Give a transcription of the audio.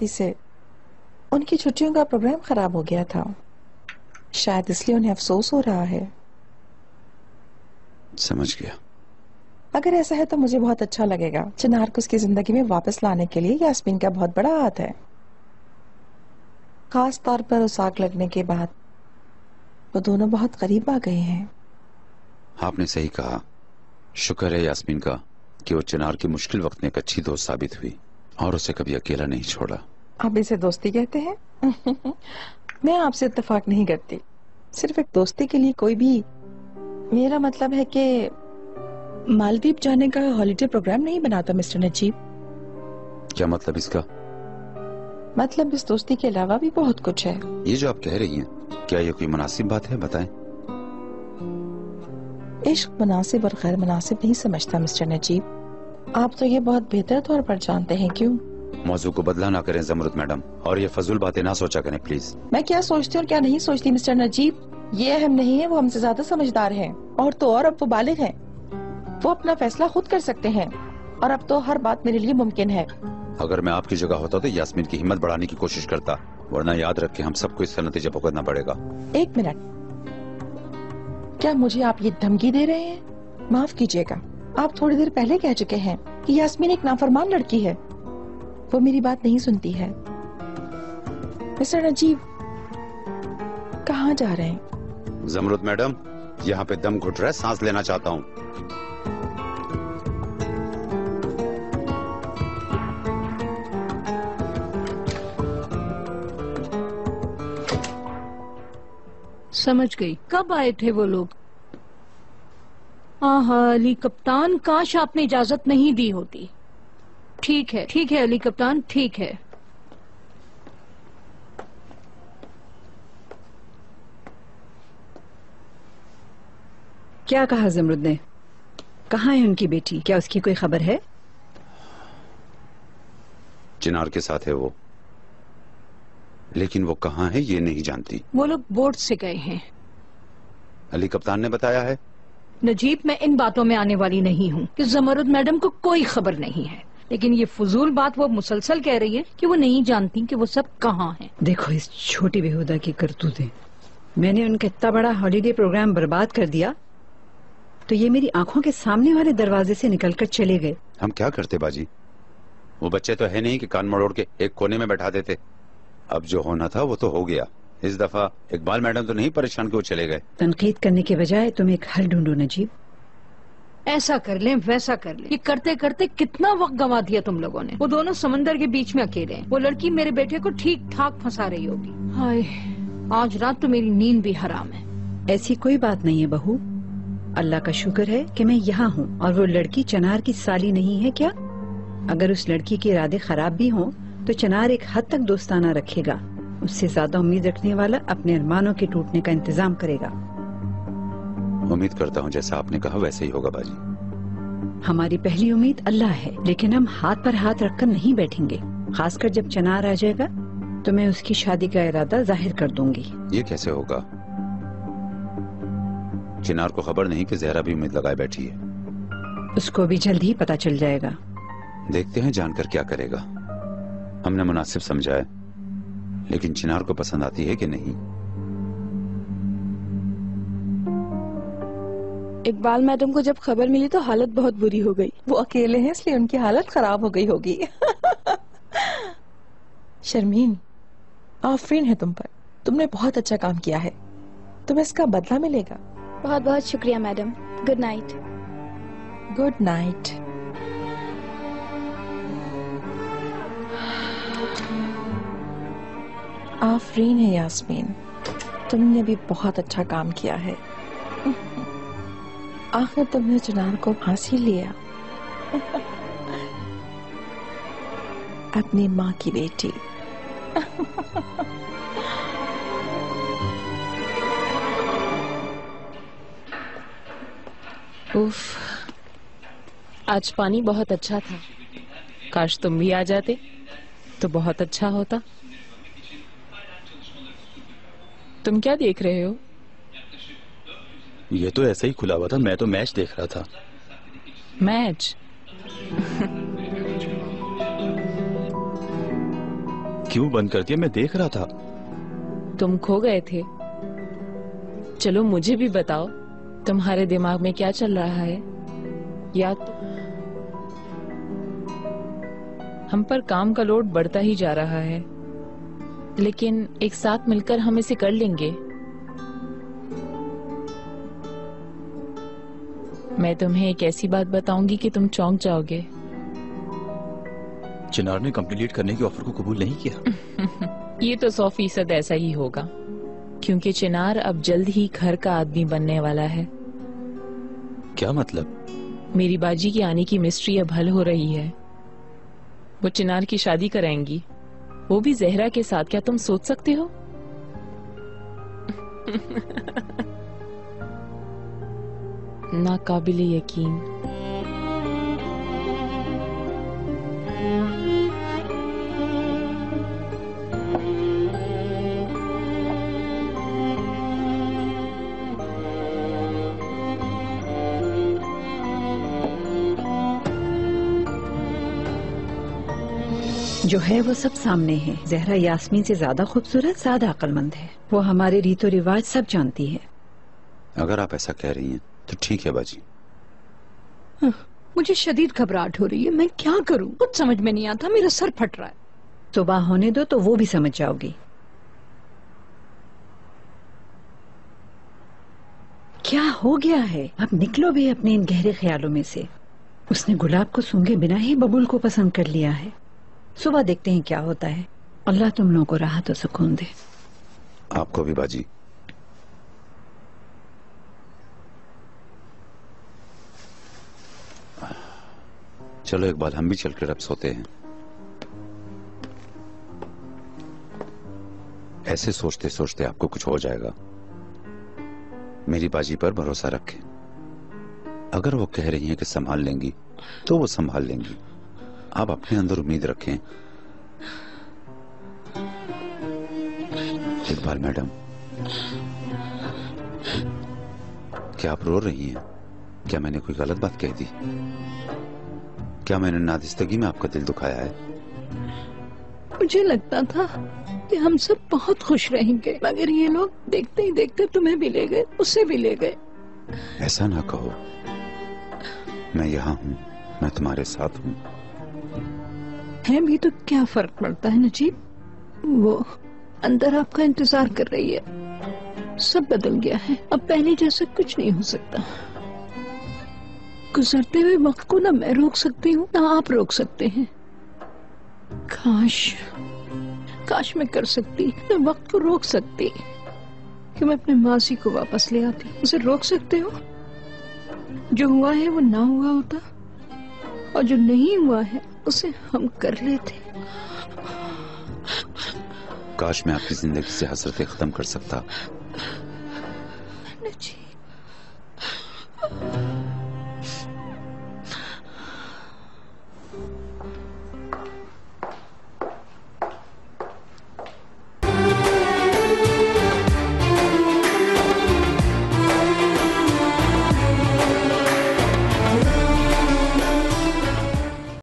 से उनकी छुट्टियों का प्रोग्राम खराब हो गया था, शायद इसलिए उन्हें अफसोस हो रहा है। समझ गया। अगर ऐसा है तो मुझे बहुत अच्छा लगेगा। चिनार को उसकी जिंदगी में वापस लाने के लिए यास्मीन का बहुत बड़ा हाथ है, खास तौर पर उस आग लगने के बाद। वो दोनों बहुत करीब आ गए हैं। आपने सही कहा। शुक्र है यास्मीन का कि वो चिनार के मुश्किल वक्त में एक अच्छी दोस्त साबित हुई और उसे कभी अकेला नहीं छोड़ा। आप इसे दोस्ती कहते हैं? मैं आपसे इत्तेफाक नहीं करती। सिर्फ एक दोस्ती के लिए कोई भी, मेरा मतलब है कि मालदीव जाने का हॉलिडे प्रोग्राम नहीं बनाता मिस्टर नजीब। क्या मतलब इसका? मतलब इस दोस्ती के अलावा भी बहुत कुछ है। ये जो आप कह रही हैं, क्या ये कोई मुनासिब बात है? बताएं। इश्क मुनासिब और गैर मुनासिब नहीं समझता मिस्टर नजीब। आप तो ये बहुत बेहतर तौर पर जानते हैं। क्यों? मौजू को बदला ना करें ज़मरुद मैडम, और ये फजूल बातें ना सोचा करें प्लीज। मैं क्या सोचती हूँ और क्या नहीं सोचती मिस्टर नजीब, ये अहम नहीं है। वो हमसे ज्यादा समझदार हैं, और तो और अब वो बालिग हैं। वो अपना फैसला खुद कर सकते हैं, और अब तो हर बात मेरे लिए मुमकिन है। अगर मैं आपकी जगह होता तो यास्मीन की हिम्मत बढ़ाने की कोशिश करता, वरना याद रख के हम सबको इसका नतीजा भुगतना पड़ेगा। एक मिनट, क्या मुझे आप ये धमकी दे रहे हैं? माफ कीजिएगा, आप थोड़ी देर पहले कह चुके हैं कि यास्मीन एक नाफरमान लड़की है। वो मेरी बात नहीं सुनती है। मिस्टर नजीब, कहाँ जा रहे हैं? ज़मरुद मैडम, यहाँ पे दम घुट रहा है, सांस लेना चाहता हूँ। समझ गई। कब आए थे वो लोग? अली कप्तान, काश आपने इजाजत नहीं दी होती। ठीक है अली कप्तान, ठीक है। क्या कहा ज़मरुद ने? कहाँ है उनकी बेटी? क्या उसकी कोई खबर है? चिनार के साथ है वो, लेकिन वो कहाँ है ये नहीं जानती। वो लोग बोट से गए हैं। अली कप्तान ने बताया है। नजीब, मैं इन बातों में आने वाली नहीं हूँ कि ज़मरुद मैडम को कोई खबर नहीं है, लेकिन ये फजूल बात वो मुसलसल कह रही है कि वो नहीं जानती कि वो सब कहाँ हैं। देखो इस छोटी बेहुदा की करतूतें। मैंने उनका इतना बड़ा हॉलिडे प्रोग्राम बर्बाद कर दिया, तो ये मेरी आंखों के सामने वाले दरवाजे से निकलकर चले गए। हम क्या करते बाजी? वो बच्चे तो है नहीं कि कान मरोड़ के एक कोने में बैठा देते। अब जो होना था वो तो हो गया। इस दफा इकबाल मैडम तो नहीं परेशान कि वो चले गए। तनकीद करने के बजाय तुम एक हल ढूंढो नजीब। ऐसा कर लें, वैसा कर लें, ये करते करते कितना वक्त गंवा दिया तुम लोगों ने। वो दोनों समंदर के बीच में अकेले हैं। वो लड़की मेरे बेटे को ठीक ठाक फंसा रही होगी। हाय, आज रात तो मेरी नींद भी हराम है। ऐसी कोई बात नहीं है बहू, अल्लाह का शुक्र है कि मैं यहाँ हूँ और वो लड़की चिनार की साली नहीं है क्या? अगर उस लड़की के इरादे खराब भी हों तो चिनार एक हद तक दोस्ताना रखेगा। उससे ज्यादा उम्मीद रखने वाला अपने अरमानों के टूटने का इंतजाम करेगा। उम्मीद करता हूँ जैसा आपने कहा वैसे ही होगा बाजी। हमारी पहली उम्मीद अल्लाह है, लेकिन हम हाथ पर हाथ रखकर नहीं बैठेंगे। खासकर जब चिनार आ जाएगा तो मैं उसकी शादी का इरादा जाहिर कर दूंगी। ये कैसे होगा? चिनार को खबर नहीं कि जहरा भी उम्मीद लगाए बैठी है। उसको भी जल्द ही पता चल जाएगा। देखते हैं जानकर क्या करेगा। हमने मुनासिब समझा है, लेकिन चिनार को पसंद आती है कि नहीं। इकबाल मैडम को जब खबर मिली तो हालत बहुत बुरी हो गई। वो अकेले हैं इसलिए उनकी हालत खराब हो गई होगी। शर्मीन, आफरीन है तुम पर। तुमने बहुत अच्छा काम किया है, तुम्हें इसका बदला मिलेगा। बहुत बहुत शुक्रिया madam. Good night. Good night. Afreen है यास्मीन, तुमने भी बहुत अच्छा काम किया है। आखिर तुमने चिनार को फांसी लिया। अपनी माँ की बेटी। उफ, आज पानी बहुत अच्छा था। काश तुम भी आ जाते तो बहुत अच्छा होता। तुम क्या देख रहे हो? ये तो ऐसे ही खुला हुआ था, मैं तो मैच देख रहा था। मैच? کیوں بند کر دیا؟ میں دیکھ رہا تھا. تم کھو گئے تھے. چلو مجھے بھی بتاؤ تمہارے دماغ میں کیا چل رہا ہے. یا تو ہم پر کام کا لوڈ بڑھتا ہی جا رہا ہے، لیکن ایک ساتھ مل کر ہم اسے کر لیں گے. میں تمہیں ایک ایسی بات بتاؤں گی کہ تم چونک جاؤ گے. چنار نے کمپلیٹ کرنے کے آفر کو قبول نہیں کیا. یہ تو 100% ایسا ہی ہوگا، کیونکہ چنار اب جلد ہی گھر کا آدمی بننے والا ہے. کیا مطلب؟ میری باجی کی آنے کی مسٹری اب حل ہو رہی ہے. وہ چنار کی شادی کرائیں گی، وہ بھی زہرا کے ساتھ. کیا تم سوچ سکتے ہو؟ ناقابل یقین. جو ہے وہ سب سامنے ہے. زہرا یاسمین سے زیادہ خوبصورت، زیادہ عقل مند ہے. وہ ہمارے ریت و رواج سب جانتی ہے. اگر آپ ایسا کہہ رہی ہیں تو ٹھیک ہے باجی. مجھے شدید گھبراہٹ ہو رہی ہے. میں کیا کروں؟ کچھ سمجھ میں نہیں آتا. میرا سر پھٹ رہا ہے. صبح ہونے دو تو وہ بھی سمجھ جاؤ گی. کیا ہو گیا ہے؟ اب نکلو بھی اپنے ان گہرے خیالوں میں سے. اس نے گلاب کو سونگھے بنا ہی ببول کو پسند کر لیا ہے. صبح دیکھتے ہیں کیا ہوتا ہے. اللہ تم لوگوں کو راحت و سکون دے. آپ کو بھی باجی. چلو ایک بار ہم بھی چل کر اب سوتے ہیں. ایسے سوچتے سوچتے آپ کو کچھ ہو جائے گا. میری باجی پر بھروسہ رکھیں. اگر وہ کہہ رہی ہیں کہ سنبھال لیں گی تو وہ سنبھال لیں گی. آپ اپنے اندر امید رکھیں. اقبال میڈم، کیا آپ رو رہی ہیں؟ کیا میں نے کوئی غلط بات کہہ دی؟ کیا میں نے نادستگی میں آپ کا دل دکھایا ہے؟ مجھے لگتا تھا کہ ہم سب بہت خوش رہیں گے، مگر یہ لوگ دیکھتے ہی دیکھتے تمہیں بھی لے گئے، اسے بھی لے گئے. ایسا نہ کہو. میں یہاں ہوں، میں تمہارے ساتھ ہوں. ہے بھی تو کیا فرق پڑتا ہے نجیب؟ وہ اندر آپ کا انتظار کر رہی ہے. سب بدل گیا ہے. اب پہلے جیسا کچھ نہیں ہو سکتا. گزرتے ہوئے وقت کو نہ میں روک سکتی ہوں نہ آپ روک سکتے ہیں. کاش میں کر سکتی، میں وقت کو روک سکتی کہ میں اپنے ماضی کو واپس لے آتی. اسے روک سکتے ہو؟ جو ہوا ہے وہ نہ ہوا ہوتا، اور جو نہیں ہوا ہے اسے ہم کر لیتے. کاش میں آپ کی زندگی سے حسرتیں ختم کر سکتا. نجیب